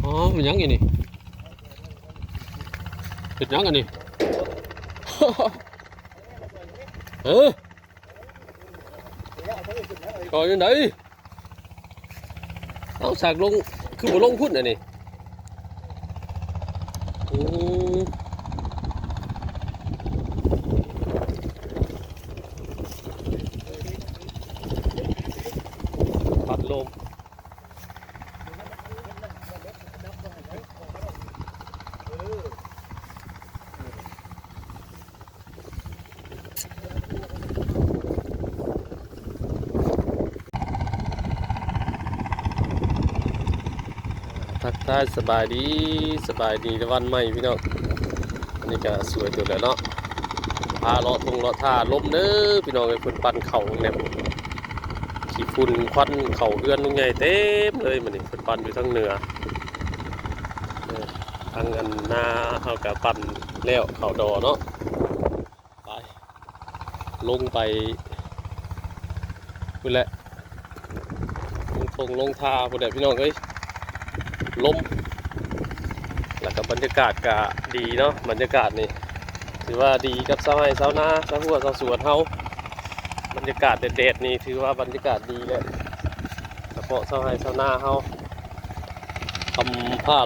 อ๋อเป็นยังไงนี่เป็นยังไงนี่ เออก่อนยังไงเอาสากลงคือบ่ลงพุ่นอ่ะนี่อืมพัดลมทักทายสบายดีในวันใหม่พี่น้องอันนี้ก็สวยตัวแล้วเนาะพาเลาะเลาะท่าลมเด้อพี่น้องไอ้ฝุ่นปั่นเข่าเนี่ยขี้ฝุ่นควันเข่าเรือนลุงใหญ่เต็มเลยมันนี่ฝุ่นปั่นอยู่ทั้งเหนือทางอันหน้าเอากับปั่นแล้วเข่าดอเนาะไปลงไปพุ่นแหละลงท่าพุ่นแหละพี่น้องเอ้ยลมแล้วก็บรรยากาศก็ดีเนาะบรรยากาศนี่ถือว่าดีกับชาวไร่ชาวนาชาวหัวชาวสวนเฮาบรรยากาศเด็ดๆนี่ถือว่าบรรยากาศดีเลยเฉพาะชาวไร่ชาวนาเฮาทำผ้า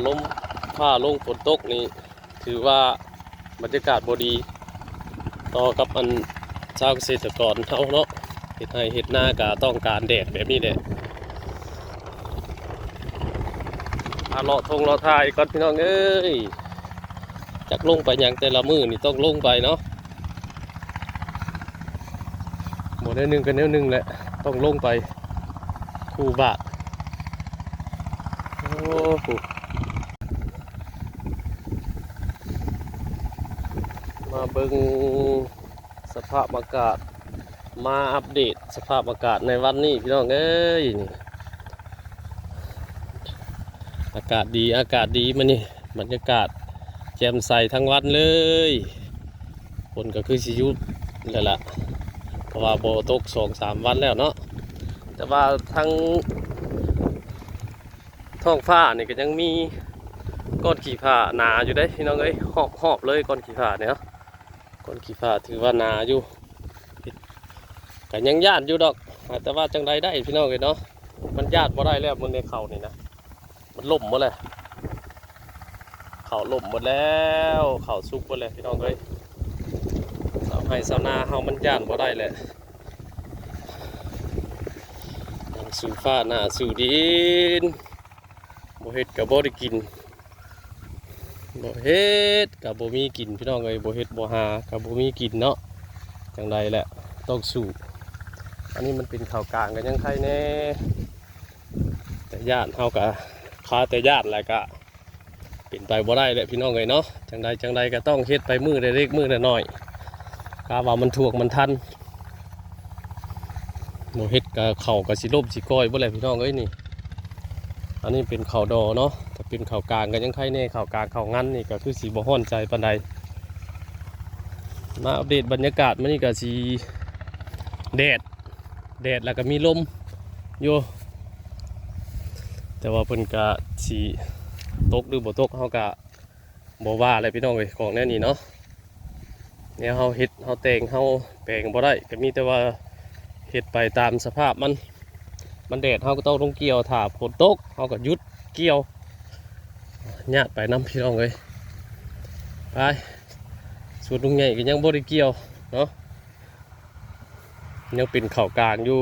ลงฝนตกนี่ถือว่าบรรยากาศบ่ดีต่อกับอันชาวเกษตรกรเฮาเนาะเฮ็ดไร่เฮ็ดนาก็ต้องการแดดแบบนี้แหละเลาะทงทายก่อนพี่น้องเอ้ยจากลงไปอย่างแต่ละมือนี่ต้องลงไปเนาะหมดแนวหนึ่งกันแนวหนึ่งแหละต้องลงไปคู่บาทโอ้โหมาเบิ่งสภาพอากาศมาอัปเดตสภาพอากาศในวันนี้พี่น้องเอ้ยนี่อากาศดีมันนี่บรรยากาศแจ่มใสทั้งวันเลยฝนก็คือสิยุบแล้วล่ะเพราะว่าโบตก2-3 วันแล้วเนาะแต่ว่าทั้งท้องฟ้านี่ก็ยังมีก้อนขี้ผาหนาอยู่ได้พี่น้องเอ้ยหอบเลยก้อนขี้ผาเนี่ยก้อนขี้ผาถือว่าหนาอยู่ก็ยังญาติอยู่ดอกแต่ว่าจังใดได้พี่น้องเอ้ยเนาะมันญาติบ่ได้แล้วมันในเข่านี่นะมันล่มหมดเลยเข่าล่มหมดแล้วเข่าซุกหมดเลยพี่น้องเอ้ยสาวให้สาวนาเฮามันญาติบ่ได้แหละสู่ฟ้าหน้าสู่ดินบ่เฮ็ดกับบ่ได้กินบ่เฮ็ดกับบ่มีกินพี่น้องเอ้ยบ่เฮ็ดบ่หากับบ่มีกินเนาะจังใดแหละต้องสู้อันนี้มันเป็นข่าวกลางกันยังไงแน่แต่ญาติเฮาก็ขาแต่ญาติแหละก็เป็นไปบ่ได้แหละพี่น้องเอ้ยเนาะจังใดก็ต้องเฮ็ดไปมือเล็กมือน้อยกะว่ามันถ่วงมันทันโมเฮ็ดกับเข่ากับสิลบสิก้อยบ่แหละพี่น้องเอ้ยนี่อันนี้เป็นเข่าดอเนาะถ้าเป็นเข่ากลางกันยังไงแน่เข่ากลางเข่างั้นนี่ก็คือสีบ่ฮ้อนใจปานใดมาอัปเดตบรรยากาศมันนี่ก็สีแดดแล้วก็มีลมอยู่แต่ว่าเพิ่นก็สีตกหรือบ่ตกเฮาก็บ่ว่าอะไรพี่น้องเอ้ยของแน่นี่เนาะเนี่ยเฮาเฮ็ดเฮาแต่งเฮาแปลงบ่ได้ก็มีแต่ว่าเฮ็ดไปตามสภาพมันแดดเฮาก็ต้องลงเกี่ยวถ้าฝนตกเฮาก็หยุดเกี่ยวญาติไปน้ำพี่น้องเลยไปส่วนลุงใหญ่ก็ยังบ่ได้เกี่ยวเนาะยังเป็นเข่ากลางอยู่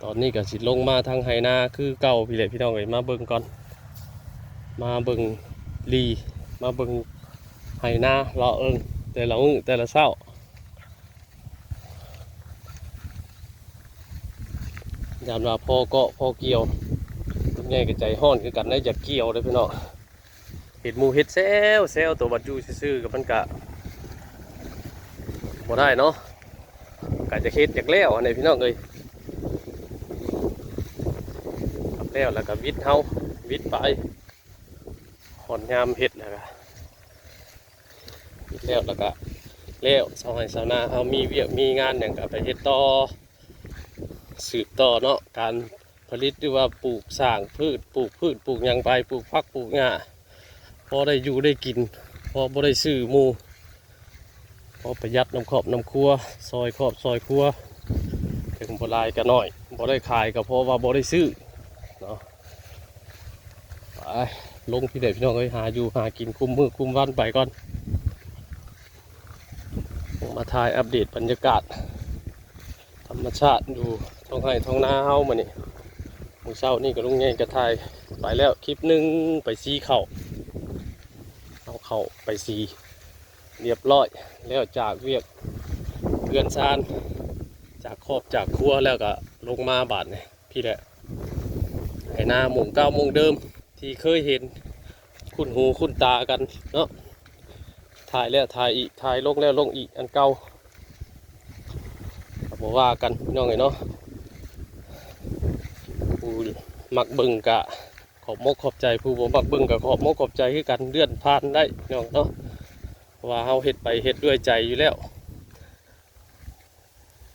ตอนนี้ก็สิลงมาทางไหนาคือเก่าพี่เล็กพี่น้องเลยมาเบิ่งก่อนมาเบิ่งลีมาเบิ่งไหนาเลาะแต่ละมื้อแต่ละเช้ายามว่าพอเกาะพอเกี่ยวลุงใหญ่ก็ใจห้อนคือกันได้อยากเกี่ยวเลยพี่น้องเห็ดหมูเห็ดเซลตัวบัดยูซื่อๆกับมันกะบ่ได้เนาะกะจะเห็ดจากแล้วอันไหนพี่น้องเลยแล้วก็วิดเฮาวิดไปหอนยามเห็ดนะครับวิดแล้วก็แล้วชาวไร่ชาวนาเฮามีเวียกมีงานอย่างกับไปเห็ดต่อสืบต่อเนาะการผ ลิตหรือว่าปลูกสร้างพืชปลูกหยังไปปลูกผักปลูกหญ้าพอได้อยู่ได้กินพอบ่ได้ซื้อหมู่พอประหยัดน้ำครอบน้ำครัวซอยครอบซอยครัวถึงบ่หลายก็น้อยบ่ได้ขายก็เพราะว่าบ่ได้ซื้อเนาะไปลงพี่เด็กพี่น้องเอ้ยหาอยู่หากินคุมมือคุมวันไปก่อนมาถ่ายอัปเดตบรรยากาศธรรมชาติดูท้องไร่ท้องนาเฮามานี่มื้อเช้านี่ก็ลุงใหญ่ก็ถ่ายไปแล้วคลิปหนึงไปซีเข้าเอาเข้าไปซีเรียบร้อยแล้วจากเวียกเรือนซานจากครอบจากครัวแล้วก็ลงมาบาดนี่พี่แหละไห้นาหมุ่งเก้าโมงเดิมที่เคยเห็นคุ้นหูคุ้นตากันเนาะถ่ายแล้วถ่ายอีกถ่ายลงแล้วลงอีกอันเก่าบอกว่ากันพี่น้องไงเนาะผู้มักเบิ่งกะขอบมกขอบใจผู้บ่มักเบิ่งกะขอบมกขอบใจคือกันเลื่อนผ่านได้พี่น้องเนาะว่าเฮาเฮ็ดไปเฮ็ดด้วยใจอยู่แล้ว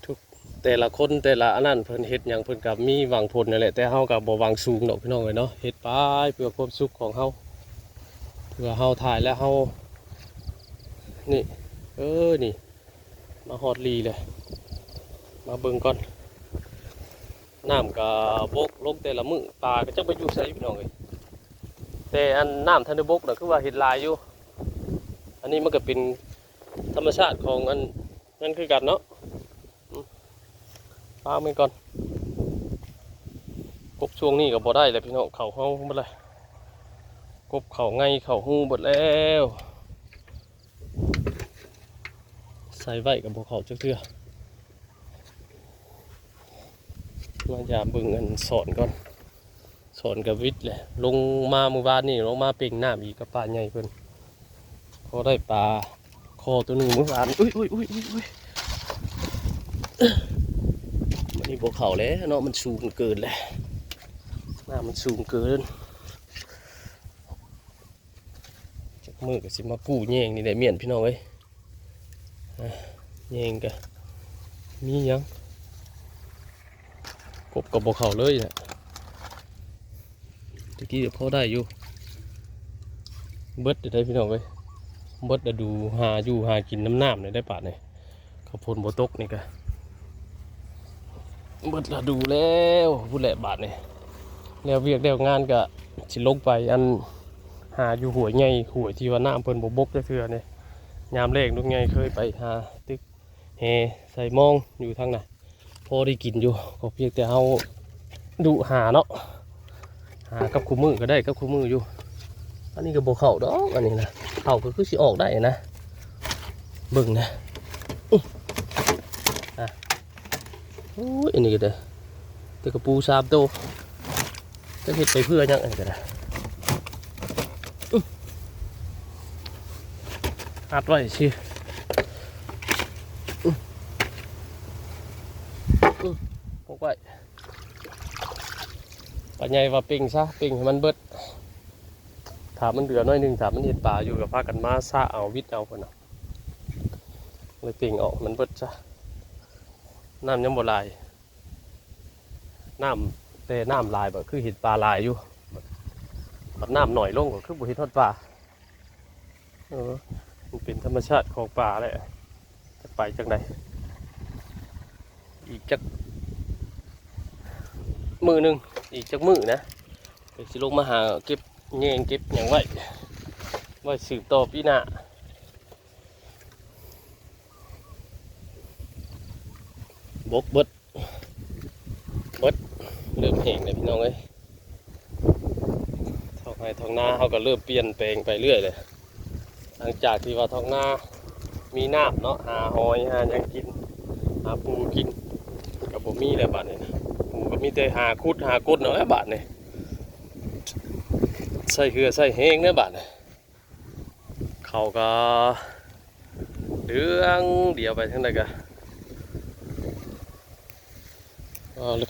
ทุกแต่ละคนแต่ละอันนั้นเพิ่นเฮ็ดหยังเพิ่นก็มีหวังผลนั่นแหละแต่เฮาก็บ่หวังสูงดอกพี่น้องเอ้ยเนาะเฮ็ดไปเพื่อความสุขของเฮาเพื่อเฮาถ่ายแล้วเฮานี่นี่มาฮอดลีเลยมาเบิ่งก่อนน้ำกับบกลงแต่ละมือปลาก็จะไปอยู่ใส่พี่น้องเลยแต่อันน้ำทันได้บกน่ะคือว่าเห็ดลายอยู่อันนี้มันก็เป็นธรรมชาติของอันนั่นคือกันเนาะปลาไปก่อนกบช่วงนี้ก็บ่ได้เลยพี่น้องเข่าห้องหมดเลยกบเข่าไงเข่าหูหมดแล้วใส่ไว้กับบ่เข่าจักเทื่อมายามเบิ่งอันสอนก่อนสอนกับวิทย์เลยลงมาเมื่อวานนี่ลงมาเป่งน้ำอีกกับปลาใหญ่เพิ่นพอได้ปลาคอตัวหนึ่งเมื่อวานอุ้ยมันนี่บ่เข่าแล้วเนาะมันสูงเกินเลยน้ำมันสูงเกินจากมือก็สิมากู้แยงนี่ได้เมียนพี่น้องเอ้ยแยงก็มียังกบกับบ่เข่าเลยเนี่ยตะกี้เดี๋ยวพอได้อยู่เบิดได้พี่น้องเว้ยเบิดดูหาอยู่หากินน้ำเนี่ยได้ป่ะเนี่ยข้าวโพดโบตกนี่ก็เบิดดูแล้วผู้แหละบาทเนี่ยแล้วเวียกแล้วงานก็สิลงไปอันหาอยู่หัวใหญ่หัวที่ว่าน้ำเพิ่นบกได้เทื่อเนี่ยยามแรกลูกใหญ่เคยไปหาตึกเฮใส่มองอยู่ทางไหนพอได้กินอยู่ก็เพียงแต่เอาดูหาเนาะหากับคู่มือก็ได้กับคู่มืออยู่อันนี้ก็บ่เข้าดอกอันนี้นะเข้าก็คือสิออกได้นะเบิ่งนะโอ้ยอันนี้ก็ได้แต่กระปู3 ตัวจะเฮ็ดไปเพื่อยังไงก็ได้อัดไว้สิพกไว้ปลาใหญ่ว่าปิ่งซะปิ่งให้มันเบิดถามมันเดือน้อยหนึ่งถามมันเห็นปลาอยู่กับพากันมาซาเอาวิทย์เอาคนน่ะเลยปิ่งออกมันเบิดซะน้ำยังบ่ลายน้ำแต่น้ำลายแบบคือเห็นปลาลายอยู่แบบน้ำหน่อยลงก็คือบ่เห็นทอดปลามันเป็นธรรมชาติของปลาเลยจะไปจังใดอีกจักมือหนึ่งอีกจักมือนะเดี๋ยวสิลงมาหาเก็บแยงเก็บอย่างไว้สืบต่อปีหน้าบกเบิดเริ่มแห้งเลยพี่น้องเอ้ยท้องไร่ท้องนาเขาก็เริ่มเปลี่ยนแปลงไปเรื่อยเลยหลังจากที่ว่าท้องนามีน้ำเนาะหาหอยหาหยังกินหาปูกินกับผมมีแล้วบาดเนี่ยปูก็มีแต่หาคุดหากดเนาะบาดเนี่ยใส่เหือใส่แห้งเนาะบาดเนี่ยเขาก็เรื่องเดียวไปทั้งนั้นกัน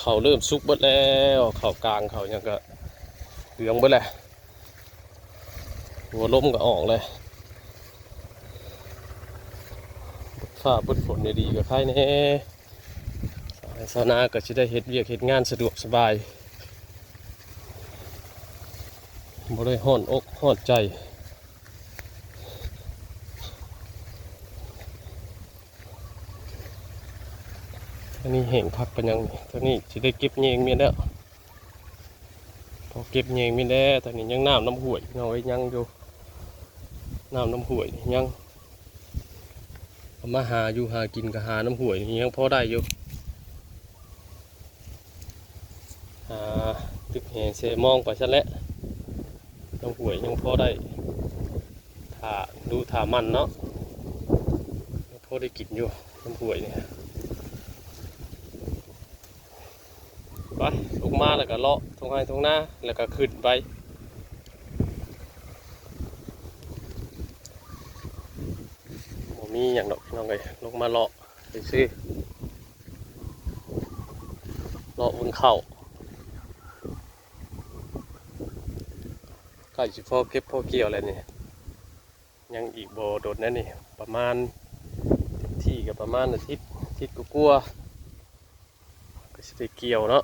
เขาเริ่มสุกเบิดแล้วเขากลางเขายังก็เหลืองเบิดแหละหัวล้มก็ออกเลยฟ้าเบิดฝนดีกับใครแน่ชาวนาก็จะได้เฮ็ดเวียกเฮ็ดงานสะดวกสบาย บ่ได้ฮ้อนอกฮ้อนใจอันนี้แห้งคักปานยังตอนนี้สิได้เก็บแยงเมียแล้วพอเก็บแยงเมียแล้วตอนนี้ยังน้ำห้วยน้อยยังอยู่น้ำห้วยยังเอามาหาอยู่หากินก็หาน้ำห้วยนี่ยังพอได้อยู่หาตึกแห่เสมองไปซะแล้วน้ำห้วยยังพอได้ถ้าดูถ้ามันเนาะพอได้กินอยู่น้ำห้วยเนี่ยไปลงมาแล้วก็เลาะตรงไห้ตรงหน้าแล้วก็ขึ้นไปมีอย่างดอกน้องเลยลงมาเลาะไปซื้อเลาะบนเขาใกล้จะพอเก็บพอเกี่ยวอะไรนี่ยังอีกโบโดดนั่นนี่ประมาณที่กับประมาณอาทิตย์กลัวก็จะได้เกี่ยวเนาะ